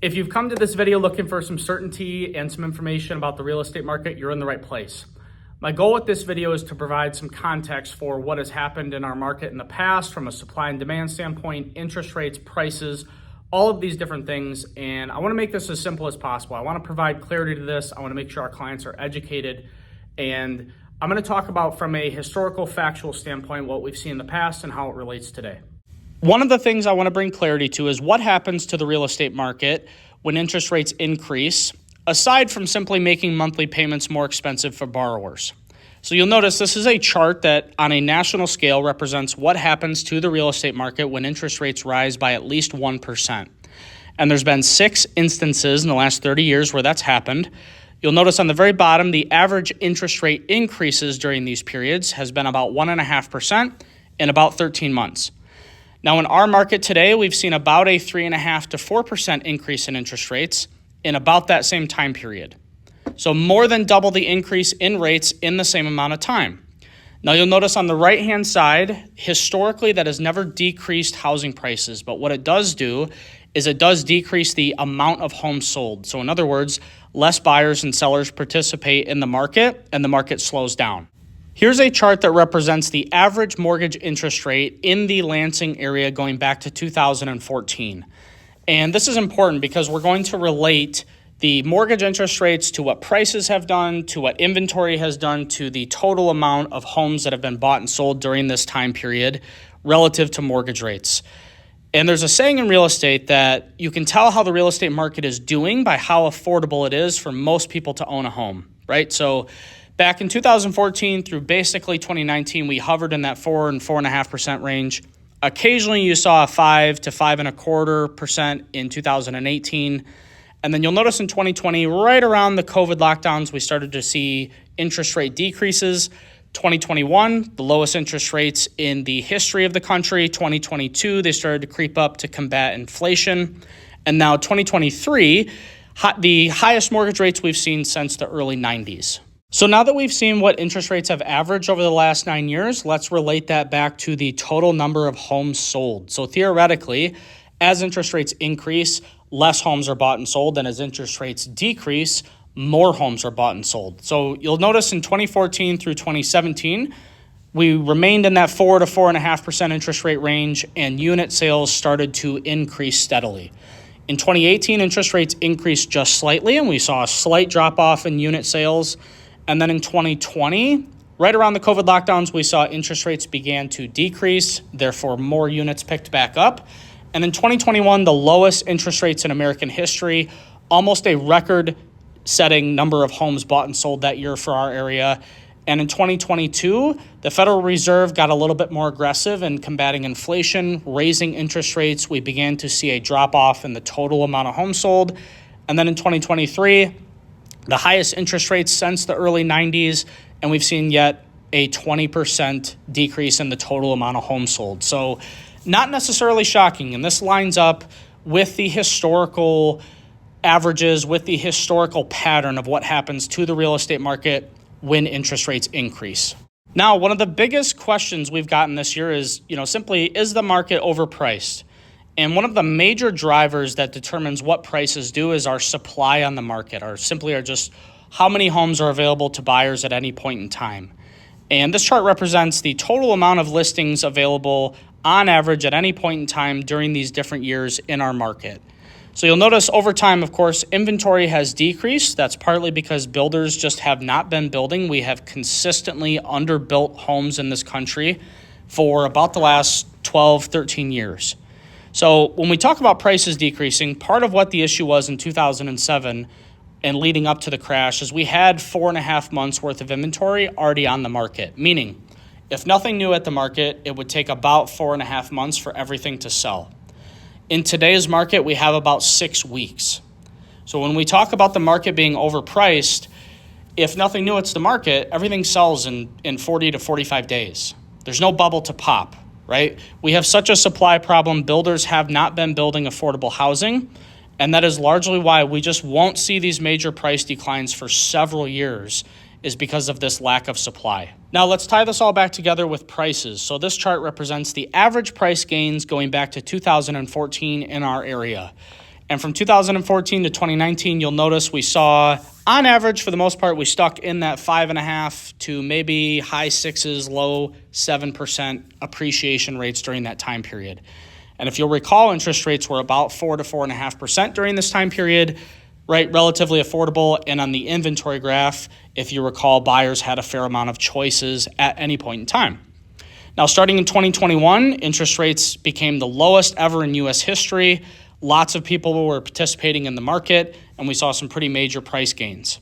If you've come to this video looking for some certainty and some information about the real estate market, you're in the right place. My goal with this video is to provide some context for what has happened in our market in the past from a supply and demand standpoint, interest rates, prices, all of these different things. And I want to make this as simple as possible. I want to provide clarity to this. I want to make sure our clients are educated. And I'm going to talk about from a historical, factual standpoint, what we've seen in the past and how it relates today. One of the things I want to bring clarity to is what happens to the real estate market when interest rates increase, aside from simply making monthly payments more expensive for borrowers. So you'll notice this is a chart that on a national scale represents what happens to the real estate market when interest rates rise by at least 1%. And there's been 6 instances in the last 30 years where that's happened. You'll notice on the very bottom, the average interest rate increases during these periods has been about 1.5% in about 13 months. Now, in our market today, we've seen about a 3.5% to 4% increase in interest rates in about that same time period. So more than double the increase in rates in the same amount of time. Now, you'll notice on the right-hand side, historically, that has never decreased housing prices. But what it does do is it does decrease the amount of homes sold. So in other words, less buyers and sellers participate in the market and the market slows down. Here's a chart that represents the average mortgage interest rate in the Lansing area going back to 2014. And this is important because we're going to relate the mortgage interest rates to what prices have done, to what inventory has done, to the total amount of homes that have been bought and sold during this time period relative to mortgage rates. And there's a saying in real estate that you can tell how the real estate market is doing by how affordable it is for most people to own a home, right? So back in 2014 through basically 2019, we hovered in that 4 and 4.5% range. Occasionally, you saw a 5 to 5.25% in 2018. And then you'll notice in 2020, right around the COVID lockdowns, we started to see interest rate decreases. 2021, the lowest interest rates in the history of the country. 2022, they started to creep up to combat inflation. And now 2023, the highest mortgage rates we've seen since the early 90s. So now that we've seen what interest rates have averaged over the last 9 years, let's relate that back to the total number of homes sold. So theoretically, as interest rates increase, less homes are bought and sold, and as interest rates decrease, more homes are bought and sold. So you'll notice in 2014 through 2017, we remained in that 4 to 4.5% interest rate range, and unit sales started to increase steadily. In 2018, interest rates increased just slightly, and we saw a slight drop off in unit sales. And then in 2020, right around the COVID lockdowns, we saw interest rates began to decrease, therefore more units picked back up. And in 2021, the lowest interest rates in American history, almost a record-setting number of homes bought and sold that year for our area. And in 2022, the Federal Reserve got a little bit more aggressive in combating inflation, raising interest rates. We began to see a drop-off in the total amount of homes sold. And then in 2023, the highest interest rates since the early 90s, and we've seen yet a 20% decrease in the total amount of homes sold. So not necessarily shocking, and this lines up with the historical averages, with the historical pattern of what happens to the real estate market when interest rates increase. Now, one of the biggest questions we've gotten this year is, simply, is the market overpriced? And one of the major drivers that determines what prices do is our supply on the market, or simply just how many homes are available to buyers at any point in time. And this chart represents the total amount of listings available on average at any point in time during these different years in our market. So you'll notice over time, of course, inventory has decreased. That's partly because builders just have not been building. We have consistently underbuilt homes in this country for about the last 12, 13 years. So when we talk about prices decreasing, part of what the issue was in 2007 and leading up to the crash is we had 4.5 months worth of inventory already on the market, meaning if nothing new at the market, it would take about 4.5 months for everything to sell. In today's market, we have about 6 weeks. So when we talk about the market being overpriced, if nothing new hits the market, everything sells in 40 to 45 days. There's no bubble to pop. Right? We have such a supply problem. Builders have not been building affordable housing, and that is largely why we just won't see these major price declines for several years, is because of this lack of supply. Now let's tie this all back together with prices. So this chart represents the average price gains going back to 2014 in our area. And from 2014 to 2019, you'll notice we saw, on average, for the most part, we stuck in that 5.5 to maybe high 6s, low 7% appreciation rates during that time period. And if you'll recall, interest rates were about 4 to 4.5% during this time period, right? Relatively affordable. And on the inventory graph, if you recall, buyers had a fair amount of choices at any point in time. Now, starting in 2021, interest rates became the lowest ever in U.S. history. Lots of people were participating in the market, and we saw some pretty major price gains.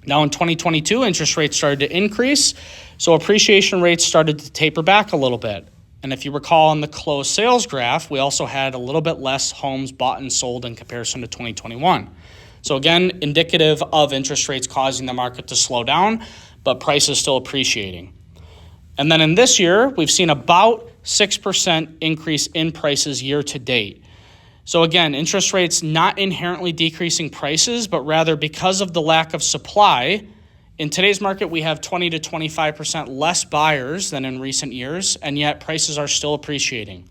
Now, in 2022, interest rates started to increase, so appreciation rates started to taper back a little bit. And if you recall on the closed sales graph, we also had a little bit less homes bought and sold in comparison to 2021. So again, indicative of interest rates causing the market to slow down, but prices still appreciating. And then in this year, we've seen about 6% increase in prices year to date. So again, interest rates not inherently decreasing prices, but rather because of the lack of supply. In today's market, we have 20 to 25% less buyers than in recent years, and yet prices are still appreciating.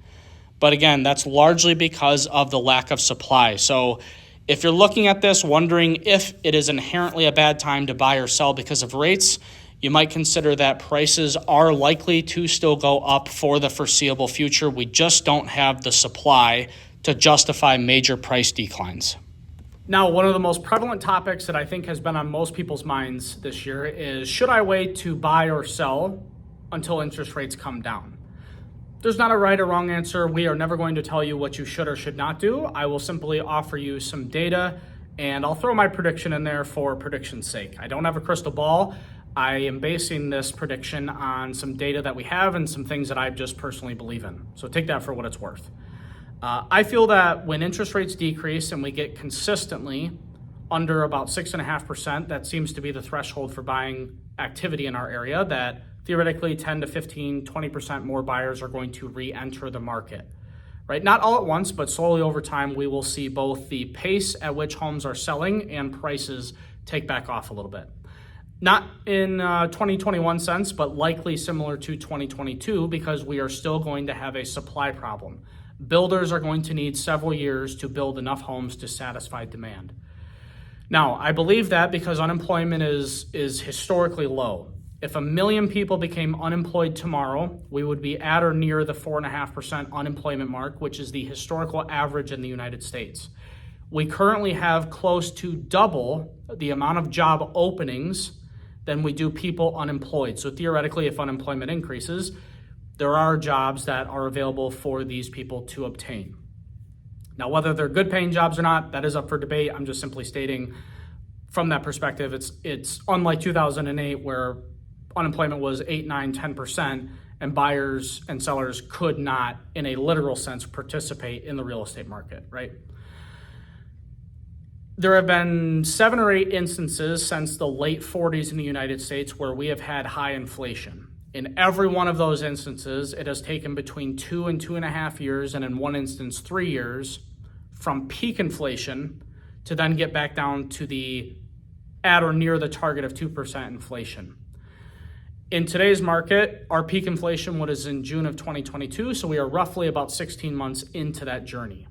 But again, that's largely because of the lack of supply. So if you're looking at this wondering if it is inherently a bad time to buy or sell because of rates, you might consider that prices are likely to still go up for the foreseeable future. We just don't have the supply to justify major price declines. Now, one of the most prevalent topics that I think has been on most people's minds this year is, should I wait to buy or sell until interest rates come down? There's not a right or wrong answer. We are never going to tell you what you should or should not do. I will simply offer you some data, and I'll throw my prediction in there for prediction's sake. I don't have a crystal ball. I am basing this prediction on some data that we have and some things that I just personally believe in. So take that for what it's worth. I feel that when interest rates decrease and we get consistently under about 6.5%, that seems to be the threshold for buying activity in our area, that theoretically 10 to 15, 20% more buyers are going to re-enter the market, right? Not all at once, but slowly over time, we will see both the pace at which homes are selling and prices take back off a little bit. Not in 2021 sense, but likely similar to 2022, because we are still going to have a supply problem. Builders are going to need several years to build enough homes to satisfy demand. Now, I believe that because unemployment is historically low. If 1 million people became unemployed tomorrow, we would be at or near the 4.5% unemployment mark, which is the historical average in the United States. We currently have close to double the amount of job openings than we do people unemployed. So theoretically, if unemployment increases, there are jobs that are available for these people to obtain. Now, whether they're good paying jobs or not, that is up for debate. I'm just simply stating from that perspective, it's unlike 2008 where unemployment was 8, 9, 10% and buyers and sellers could not, in a literal sense, participate in the real estate market, right? There have been 7 or 8 instances since the late 40s in the United States where we have had high inflation. In every one of those instances, it has taken between 2 and 2.5 years, and in one instance, 3 years, from peak inflation to then get back down to the at or near the target of 2% inflation. In today's market, our peak inflation was in June of 2022, so we are roughly about 16 months into that journey.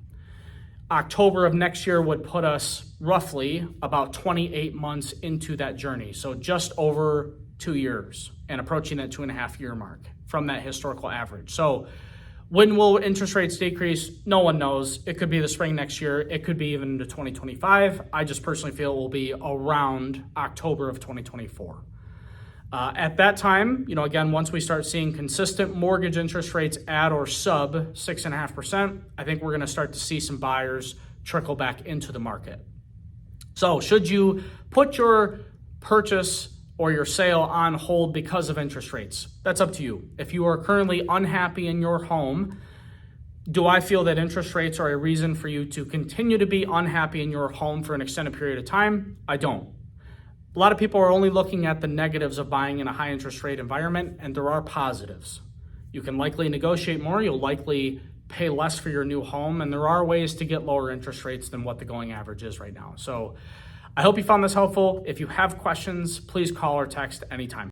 October of next year would put us roughly about 28 months into that journey, so just over 2 years and approaching that 2.5-year mark from that historical average. So when will interest rates decrease? No one knows. It could be the spring next year. It could be even into 2025. I just personally feel it will be around October of 2024. At that time, again, once we start seeing consistent mortgage interest rates at or sub 6.5%, I think we're going to start to see some buyers trickle back into the market. So should you put your purchase or your sale on hold because of interest rates? That's up to you. If you are currently unhappy in your home, do I feel that interest rates are a reason for you to continue to be unhappy in your home for an extended period of time? I don't. A lot of people are only looking at the negatives of buying in a high interest rate environment, and there are positives. You can likely negotiate more, you'll likely pay less for your new home, and there are ways to get lower interest rates than what the going average is right now. So I hope you found this helpful. If you have questions, please call or text anytime.